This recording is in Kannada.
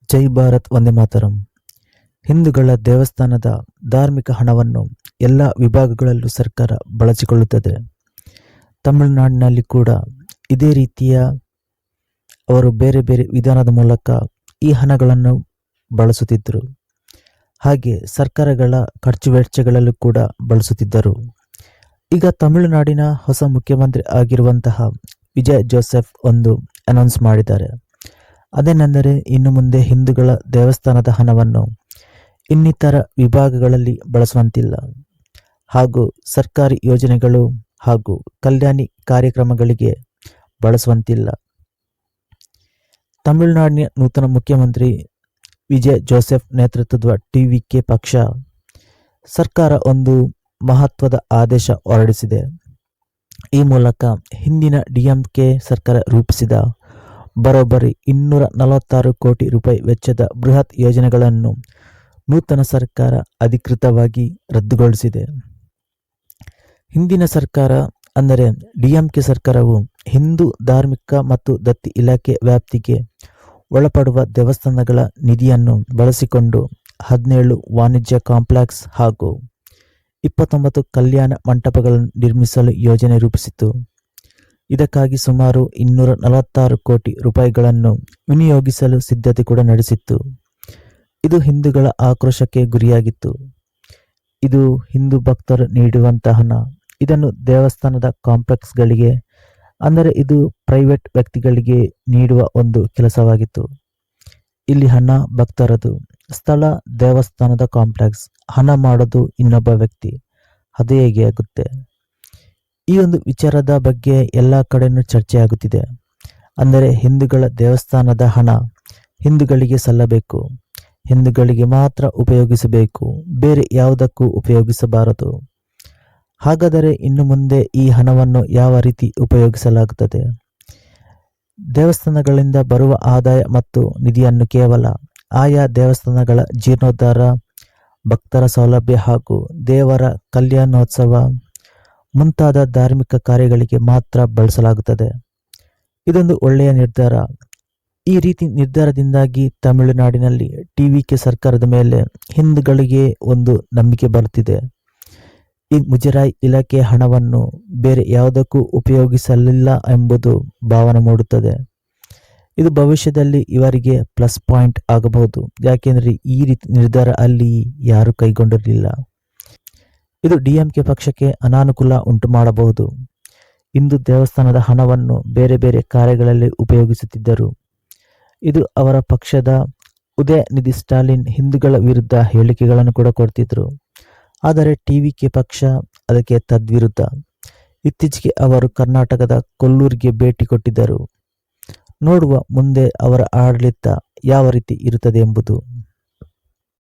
ಜೈ ಭಾರತ್ ವಂದೇ ಮಾತರಂ. ಹಿಂದೂಗಳ ದೇವಸ್ಥಾನದ ಧಾರ್ಮಿಕ ಹಣವನ್ನು ಎಲ್ಲ ವಿಭಾಗಗಳಲ್ಲೂ ಸರ್ಕಾರ ಬಳಸಿಕೊಳ್ಳುತ್ತದೆ. ತಮಿಳುನಾಡಿನಲ್ಲಿ ಕೂಡ ಇದೇ ರೀತಿಯ ಅವರು ಬೇರೆ ಬೇರೆ ವಿಧಾನದ ಮೂಲಕ ಈ ಹಣಗಳನ್ನು ಬಳಸುತ್ತಿದ್ದರು. ಹಾಗೆ ಸರ್ಕಾರಗಳ ಖರ್ಚು ವೆಚ್ಚಗಳಲ್ಲೂ ಕೂಡ ಬಳಸುತ್ತಿದ್ದರು. ಈಗ ತಮಿಳುನಾಡಿನ ಹೊಸ ಮುಖ್ಯಮಂತ್ರಿ ಆಗಿರುವಂತಹ ವಿಜಯ್ ಜೋಸೆಫ್ ಒಂದು ಅನೌನ್ಸ್ ಮಾಡಿದ್ದಾರೆ. ಅದೇನೆಂದರೆ ಇನ್ನು ಮುಂದೆ ಹಿಂದೂಗಳ ದೇವಸ್ಥಾನದ ಹಣವನ್ನು ಇನ್ನಿತರ ವಿಭಾಗಗಳಲ್ಲಿ ಬಳಸುವಂತಿಲ್ಲ ಹಾಗೂ ಸರ್ಕಾರಿ ಯೋಜನೆಗಳು ಹಾಗೂ ಕಲ್ಯಾಣಿ ಕಾರ್ಯಕ್ರಮಗಳಿಗೆ ಬಳಸುವಂತಿಲ್ಲ. ತಮಿಳುನಾಡಿನ ನೂತನ ಮುಖ್ಯಮಂತ್ರಿ ವಿಜಯ್ ಜೋಸೆಫ್ ನೇತೃತ್ವದ ಟಿವಿಕೆ ಪಕ್ಷ ಸರ್ಕಾರ ಒಂದು ಮಹತ್ವದ ಆದೇಶ ಹೊರಡಿಸಿದೆ. ಈ ಮೂಲಕ ಹಿಂದಿನ ಡಿಎಂಕೆ ಸರ್ಕಾರ ರೂಪಿಸಿದ ಬರೋಬ್ಬರಿ 246 ಕೋಟಿ ರೂಪಾಯಿ ವೆಚ್ಚದ ಬೃಹತ್ ಯೋಜನೆಗಳನ್ನು ನೂತನ ಸರ್ಕಾರ ಅಧಿಕೃತವಾಗಿ ರದ್ದುಗೊಳಿಸಿದೆ. ಹಿಂದಿನ ಸರ್ಕಾರ ಅಂದರೆ ಡಿಎಂಕೆ ಸರ್ಕಾರವು ಹಿಂದೂ ಧಾರ್ಮಿಕ ಮತ್ತು ದತ್ತಿ ಇಲಾಖೆ ವ್ಯಾಪ್ತಿಗೆ ಒಳಪಡುವ ದೇವಸ್ಥಾನಗಳ ನಿಧಿಯನ್ನು ಬಳಸಿಕೊಂಡು 17 ವಾಣಿಜ್ಯ ಕಾಂಪ್ಲೆಕ್ಸ್ ಹಾಗೂ 29 ಕಲ್ಯಾಣ ಮಂಟಪಗಳನ್ನು ನಿರ್ಮಿಸಲು ಯೋಜನೆ ರೂಪಿಸಿತು. ಇದಕ್ಕಾಗಿ ಸುಮಾರು 246 ಕೋಟಿ ರೂಪಾಯಿಗಳನ್ನು ವಿನಿಯೋಗಿಸಲು ಸಿದ್ಧತೆ ಕೂಡ ನಡೆಸಿತ್ತು. ಇದು ಹಿಂದೂಗಳ ಆಕ್ರೋಶಕ್ಕೆ ಗುರಿಯಾಗಿತ್ತು. ಇದು ಹಿಂದೂ ಭಕ್ತರು ನೀಡುವಂತಹ ಹಣ. ಇದನ್ನು ದೇವಸ್ಥಾನದ ಕಾಂಪ್ಲೆಕ್ಸ್ಗಳಿಗೆ ಅಂದರೆ ಇದು ಪ್ರೈವೇಟ್ ವ್ಯಕ್ತಿಗಳಿಗೆ ನೀಡುವ ಒಂದು ಕೆಲಸವಾಗಿತ್ತು. ಇಲ್ಲಿ ಹಣ ಭಕ್ತರದು, ಸ್ಥಳ ದೇವಸ್ಥಾನದ ಕಾಂಪ್ಲೆಕ್ಸ್, ಹಣ ಮಾಡೋದು ಇನ್ನೊಬ್ಬ ವ್ಯಕ್ತಿ. ಅದು ಹೇಗೆ ಆಗುತ್ತೆ? ಈ ಒಂದು ವಿಚಾರದ ಬಗ್ಗೆ ಎಲ್ಲ ಕಡೆನೂ ಚರ್ಚೆ ಆಗುತ್ತಿದೆ. ಅಂದರೆ ಹಿಂದೂಗಳ ದೇವಸ್ಥಾನದ ಹಣ ಹಿಂದೂಗಳಿಗೆ ಸಲ್ಲಬೇಕು, ಹಿಂದೂಗಳಿಗೆ ಮಾತ್ರ ಉಪಯೋಗಿಸಬೇಕು, ಬೇರೆ ಯಾವುದಕ್ಕೂ ಉಪಯೋಗಿಸಬಾರದು. ಹಾಗಾದರೆ ಇನ್ನು ಮುಂದೆ ಈ ಹಣವನ್ನು ಯಾವ ರೀತಿ ಉಪಯೋಗಿಸಲಾಗುತ್ತದೆ? ದೇವಸ್ಥಾನಗಳಿಂದ ಬರುವ ಆದಾಯ ಮತ್ತು ನಿಧಿಯನ್ನು ಕೇವಲ ಆಯಾ ದೇವಸ್ಥಾನಗಳ ಜೀರ್ಣೋದ್ಧಾರ, ಭಕ್ತರ ಸೌಲಭ್ಯ ಹಾಗೂ ದೇವರ ಕಲ್ಯಾಣೋತ್ಸವ ಮುಂತಾದ ಧಾರ್ಮಿಕ ಕಾರ್ಯಗಳಿಗೆ ಮಾತ್ರ ಬಳಸಲಾಗುತ್ತದೆ. ಇದೊಂದು ಒಳ್ಳೆಯ ನಿರ್ಧಾರ. ಈ ರೀತಿ ನಿರ್ಧಾರದಿಂದಾಗಿ ತಮಿಳುನಾಡಿನಲ್ಲಿ ಟಿವಿಕೆ ಸರ್ಕಾರದ ಮೇಲೆ ಹಿಂದೂಗಳಿಗೆ ಒಂದು ನಂಬಿಕೆ ಬರುತ್ತಿದೆ. ಈ ಮುಜರಾಯಿ ಇಲಾಖೆ ಹಣವನ್ನು ಬೇರೆ ಯಾವುದಕ್ಕೂ ಉಪಯೋಗಿಸಲಿಲ್ಲ ಎಂಬುದು ಭಾವನೆ ಮೂಡುತ್ತದೆ. ಇದು ಭವಿಷ್ಯದಲ್ಲಿ ಇವರಿಗೆ ಪ್ಲಸ್ ಪಾಯಿಂಟ್ ಆಗಬಹುದು. ಯಾಕೆಂದರೆ ಈ ರೀತಿ ನಿರ್ಧಾರ ಅಲ್ಲಿ ಯಾರು ಕೈಗೊಂಡಿರಲಿಲ್ಲ. ಇದು ಡಿಎಂಕೆ ಪಕ್ಷಕ್ಕೆ ಅನಾನುಕೂಲ ಉಂಟು ಮಾಡಬಹುದು. ಹಿಂದೂ ದೇವಸ್ಥಾನದ ಹಣವನ್ನು ಬೇರೆ ಬೇರೆ ಕಾರ್ಯಗಳಲ್ಲಿ ಉಪಯೋಗಿಸುತ್ತಿದ್ದರು. ಇದು ಅವರ ಪಕ್ಷದ ಉದಯನಿಧಿ ಸ್ಟಾಲಿನ್ ಹಿಂದೂಗಳ ವಿರುದ್ಧ ಹೇಳಿಕೆಗಳನ್ನು ಕೂಡ ಕೊಡ್ತಿದ್ರು. ಆದರೆ ಟಿವಿಕೆ ಪಕ್ಷ ಅದಕ್ಕೆ ತದ್ವಿರುದ್ಧ. ಇತ್ತೀಚೆಗೆ ಅವರು ಕರ್ನಾಟಕದ ಕೊಲ್ಲೂರಿಗೆ ಭೇಟಿ ಕೊಟ್ಟಿದ್ದರು. ನೋಡುವ ಮುಂದೆ ಅವರ ಆಡಳಿತ ಯಾವ ರೀತಿ ಇರುತ್ತದೆ ಎಂಬುದು.